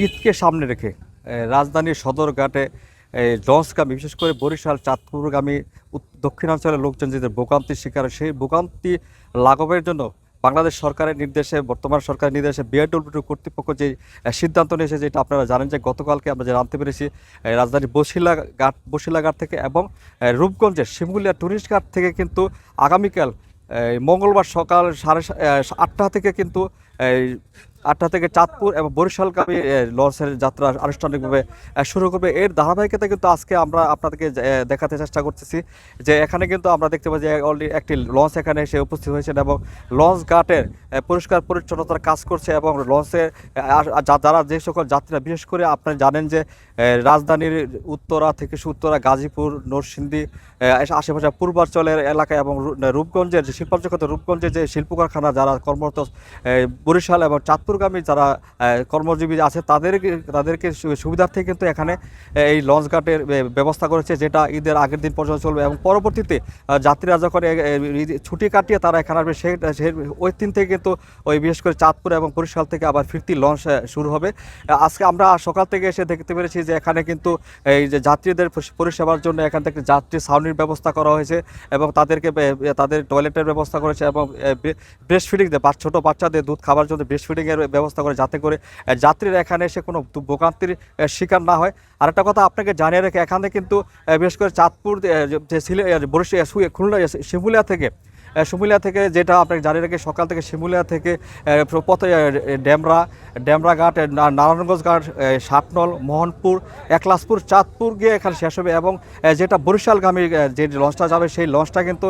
ঈদকে সামনে রেখে রাজধানীর সদরঘাটে লঞ্চগামী বিশেষ করে বরিশাল চাঁদপুরগামী দক্ষিণাঞ্চলের লোকজন যে ভোগান্তির শিকার, সেই ভোগান্তি লাঘবের জন্য বাংলাদেশ সরকারের নির্দেশে, বর্তমান সরকারের নির্দেশে বিআরডব্লিউ কর্তৃপক্ষ যে সিদ্ধান্ত নিয়েছে, যেটা আপনারা জানেন যে গতকালকে আমরা যে জানতে পেরেছি রাজধানীর বসিলাঘাট থেকে এবং রূপগঞ্জের শিমুলিয়া টুরিস্ট ঘাট থেকে কিন্তু আগামীকাল মঙ্গলবার সকাল 8:30 থেকে কিন্তু এই 8টা থেকে চাঁদপুর এবং বরিশালগামী লঞ্চের যাত্রা আনুষ্ঠানিকভাবে শুরু করবে। এর ধারাবাহিকতা কিন্তু আজকে আমরা আপনাদেরকে দেখাতে চেষ্টা করতেছি যে এখানে কিন্তু আমরা দেখতে পাই যে অলরেডি একটি লঞ্চ এখানে এসে উপস্থিত হয়েছেন এবং লঞ্চ ঘাটের পরিষ্কার পরিচ্ছন্নতার কাজ করছে এবং লঞ্চে যারা যে সকল যাত্রীরা, বিশেষ করে আপনারা জানেন যে রাজধানীর উত্তরা থেকে উত্তরা, গাজীপুর, নরসিংদী, আশেপাশে পূর্বাঞ্চলের এলাকায় এবং রূপগঞ্জের যে শিল্পাঞ্চল, রূপগঞ্জের যে শিল্প কারখানা যারা কর্মরত বরিশাল এবং চাঁদপুরগামী যারা কর্মজীবী আছে তাদেরকে সুবিধার্থে কিন্তু এখানে এই লঞ্চ ঘাটের ব্যবস্থা করেছে, যেটা ঈদের আগের দিন পর্যন্ত চলবে এবং পরবর্তীতে যাত্রীরা যখন ছুটি কাটিয়ে তারা এখানে আসবে সেই ওই দিন থেকে কিন্তু ওই বিশেষ করে চাঁদপুর এবং বরিশাল থেকে আবার ফিরতি লঞ্চ শুরু হবে। আজকে আমরা সকাল থেকে এসে দেখতে পেরেছি যে এখানে কিন্তু এই যে যাত্রীদের পরিষেবার জন্য এখান থেকে যাত্রী ছাউনির ব্যবস্থা করা হয়েছে এবং তাদেরকে তাদের টয়লেটের ব্যবস্থা করেছে এবং ব্রেস্ট ফিডিং ছোটো বাচ্চাদের দুধ খাবার জন্য ব্রেস্ট ফিডিংয়ের ব্যবস্থা করে, যাতে করে যাত্রীরা এখানে এসে কোনো ভোগান্তির শিকার না হয়। আরেকটা কথা আপনাকে জানিয়ে রেখে, এখানে কিন্তু বিশেষ করে চাঁদপুর বরিশাল, খুলনা, শিমুলিয়া থেকে যেটা আপনাকে জানিয়ে রেখে সকাল থেকে শিমুলিয়া থেকে পথে ডেমরাঘাট, নারায়ণগঞ্জ ঘাট, সাতনল, মোহনপুর, একলাসপুর, চাঁদপুর গিয়ে এখানে শেষ হবে এবং যেটা বরিশালগামী যে লঞ্চটা যাবে সেই লঞ্চটা কিন্তু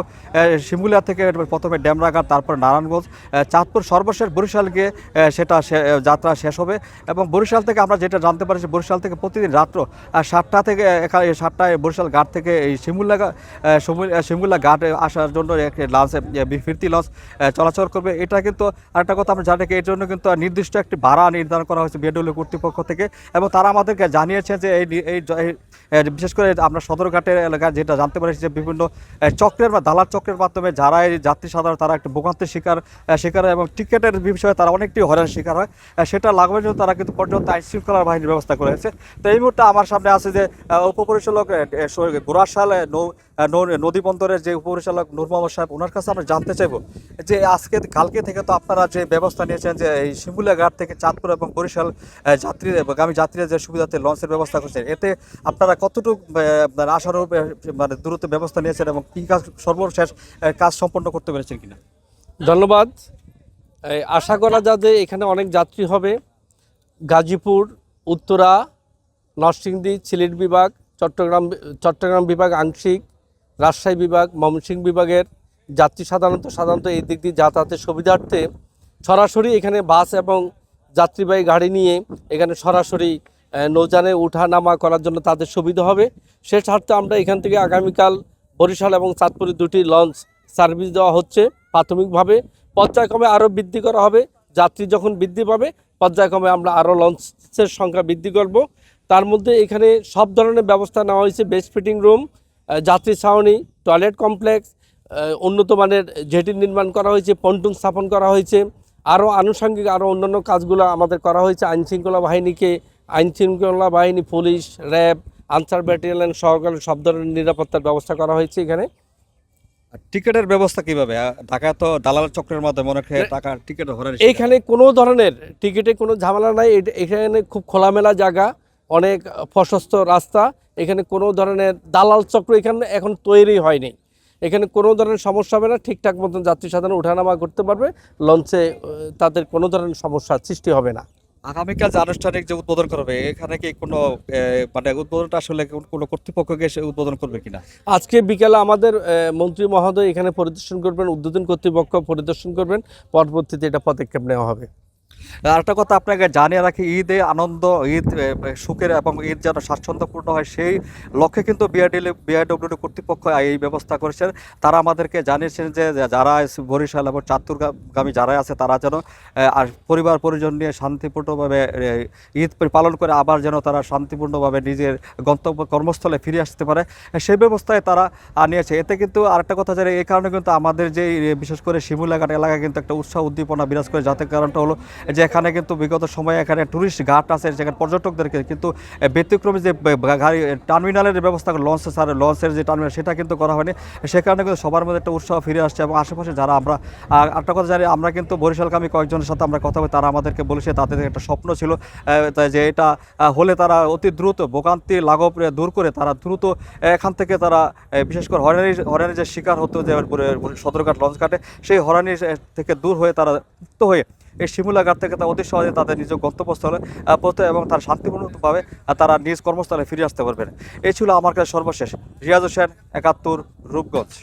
শিমুলিয়া থেকে প্রথমে ডেমরাঘাট, তারপর নারায়ণগঞ্জ, চাঁদপুর, সর্বশেষ বরিশাল গিয়ে সেটা যাত্রা শেষ হবে। এবং বরিশাল থেকে আমরা যেটা জানতে পারছি, বরিশাল থেকে প্রতিদিন রাত্র 7টা থেকে 7টায় বরিশাল ঘাট থেকে এই শিমুলিয়া ঘাটে আসার জন্য লঞ্চ ফিরতি লঞ্চ চলাচল করবে। এটা কিন্তু আরেকটা কথা আমরা জানি, এর জন্য কিন্তু নির্দিষ্ট একটি ভাড়া নির্ধারণ করা হয়েছে বিআরডব্লিউ কর্তৃপক্ষ থেকে এবং তারা আমাদেরকে জানিয়েছেন যে এই বিশেষ করে আমরা সদরঘাটের এলাকায় যেটা জানতে পারছি যে বিভিন্ন চক্রের বা দালাল চক্রের মাধ্যমে যারা এই যাত্রী সাধারণ তারা একটু ভোগান্তির শিকার এবং টিকেটের বিষয়ে তারা অনেকটি হয়রানির শিকার হয়, সেটা লাঘবের জন্য তারা কিন্তু পর্যাপ্ত আইন শৃঙ্খলা বাহিনীর ব্যবস্থা করেছে। তো এই মুহূর্তে আমার সামনে আছে যে উপপরিচালক গোরাশাল নদী বন্দরের যে উপপরিচালক নূর মোহাম্মদ সাহেব, ওনার কাছে আমরা জানতে চাইবো যে কালকে থেকে তো আপনারা যে ব্যবস্থা নিয়েছেন যে এই শিমুলিয়া ঘাট থেকে চাঁদপুর এবং বরিশাল যাত্রীরা যে সুবিধাতে লঞ্চের ব্যবস্থা করছেন, এতে আপনারা কতটুকু আশানুরূপ মানে দূরত্ব ব্যবস্থা নিয়েছেন এবং কী কাজ সর্বশেষ কাজ সম্পন্ন করতে পেরেছেন কিনা? ধন্যবাদ। আশা করা যায় যে এখানে অনেক যাত্রী হবে। গাজীপুর, উত্তরা, নরসিংদী, সিলেট বিভাগ, চট্টগ্রাম বিভাগ আংশিক, রাজশাহী বিভাগ, ময়মনসিংহ বিভাগের যাত্রী সাধারণত এই দিক দিয়ে যাতায়াতের সুবিধার্থে সরাসরি এখানে বাস এবং যাত্রীবাহী গাড়ি নিয়ে এখানে সরাসরি নৌযানে ওঠা নামা করার জন্য তাদের সুবিধা হবে। সে স্বার্থে আমরা এখান থেকে আগামীকাল বরিশাল এবং চাঁদপুরে 2টি লঞ্চ সার্ভিস দেওয়া হচ্ছে প্রাথমিকভাবে। পর্যায়ক্রমে আরও বৃদ্ধি করা হবে। যাত্রী যখন বৃদ্ধি পাবে পর্যায়ক্রমে আমরা আরও লঞ্চের সংখ্যা বৃদ্ধি করব। তার মধ্যে এখানে সব ধরনের ব্যবস্থা নেওয়া হয়েছে। বেস্ট ফিটিং রুম, যাত্রী ছাউনি, টয়লেট কমপ্লেক্স, উন্নত মানের জেটি নির্মাণ করা হয়েছে, পন্টুন স্থাপন করা হয়েছে। আরও আনুষঙ্গিক অন্যান্য কাজগুলো আমাদের করা হয়েছে। আইনশৃঙ্খলা বাহিনী, পুলিশ, র্যাব, আনসার ব্যাটালিয়ন সহকারে সব ধরনের নিরাপত্তার ব্যবস্থা করা হয়েছে। এখানে টিকেটের ব্যবস্থা কিভাবে? ঢাকায় তো দালাল চক্রের মাধ্যমে অনেক টাকা টিকেট হরার, এইখানে কোনো ধরনের টিকিটে কোনো ঝামেলা নাই। এখানে খুব খোলামেলা জায়গা, অনেক প্রশস্ত রাস্তা। এখানে কোনো ধরনের দালাল চক্র এখানে এখন তৈরি হয়নি। এখানে কোনো ধরনের সমস্যা হবে না। ঠিকঠাক মতন যাত্রী সাধারণ ওঠানামা করতে পারবে লঞ্চে, তাদের কোনো ধরনের সমস্যার সৃষ্টি হবে না। আগামীকাল যে আনুষ্ঠানিক যে উদ্বোধন করবে, এখানে কি কোনো মানে উদ্বোধনটা আসলে কোনো কর্তৃপক্ষকে উদ্বোধন করবে কিনা? আজকে বিকেলে আমাদের মন্ত্রী মহোদয় এখানে পরিদর্শন করবেন, উদ্বোধন কর্তৃপক্ষ পরিদর্শন করবেন, পরবর্তীতে এটা পদক্ষেপ নেওয়া হবে। আরেকটা কথা আপনাকে জানিয়ে রাখি, ঈদে আনন্দ, ঈদ সুখের এবং ঈদ যেন স্বাচ্ছন্দ্যপূর্ণ হয় সেই লক্ষ্যে কিন্তু বিআরডব্লিউ কর্তৃপক্ষ এই ব্যবস্থা করেছেন। তারা আমাদেরকে জানিয়েছেন যে যারা বরিশাল এবং চাঁদপুরগামী যারা আছে তারা যেন আর পরিবার পরিজন নিয়ে শান্তিপূর্ণভাবে ঈদ পালন করে আবার যেন তারা শান্তিপূর্ণভাবে নিজের গন্তব্য কর্মস্থলে ফিরে আসতে পারে, সেই ব্যবস্থায় তারা নিয়েছে। এতে কিন্তু আরেকটা কথা জানি, এই কারণে কিন্তু আমাদের যে বিশেষ করে শিমুলিয়া ঘাট এলাকায় কিন্তু একটা উৎসাহ উদ্দীপনা বিরাজ করে, যাতে কারণটা হলো যে এখানে কিন্তু বিগত সময়ে এখানে টুরিস্ট ঘাট আছে, যেখানে পর্যটকদেরকে কিন্তু ব্যতিক্রমী যে গাড়ি টার্মিনালের ব্যবস্থা লঞ্চের যে টার্মিনাল সেটা কিন্তু করা হয়নি। সে কারণে কিন্তু সবার মধ্যে একটা উৎসাহ ফিরে আসছে এবং আশেপাশে যারা আমরা একটা কথা জানি, আমরা কিন্তু বরিশালগামী কয়েকজনের সাথে আমরা কথা বলি, তারা আমাদেরকে বলেছে তাদের একটা স্বপ্ন ছিল তাই যে এটা হলে তারা অতি দ্রুত ভোগান্তি লাঘব দূর করে তারা দ্রুত এখান থেকে তারা বিশেষ করে হয়রানির যে শিকার হতো যে সদরঘাট লঞ্চ ঘাটে, সেই হয়রানির থেকে দূর হয়ে তারা মুক্ত হয়ে এই শিমুলা ঘাট থেকে তারা অতি সহজে তাদের নিজ গন্তব্যস্থলে পৌঁছতে এবং তার শান্তিপূর্ণভাবে তারা নিজ কর্মস্থলে ফিরে আসতে পারবেন। এই ছিল আমার কাছে সর্বশেষ। রিয়াজ হোসেন, ৭১, রূপগঞ্জ।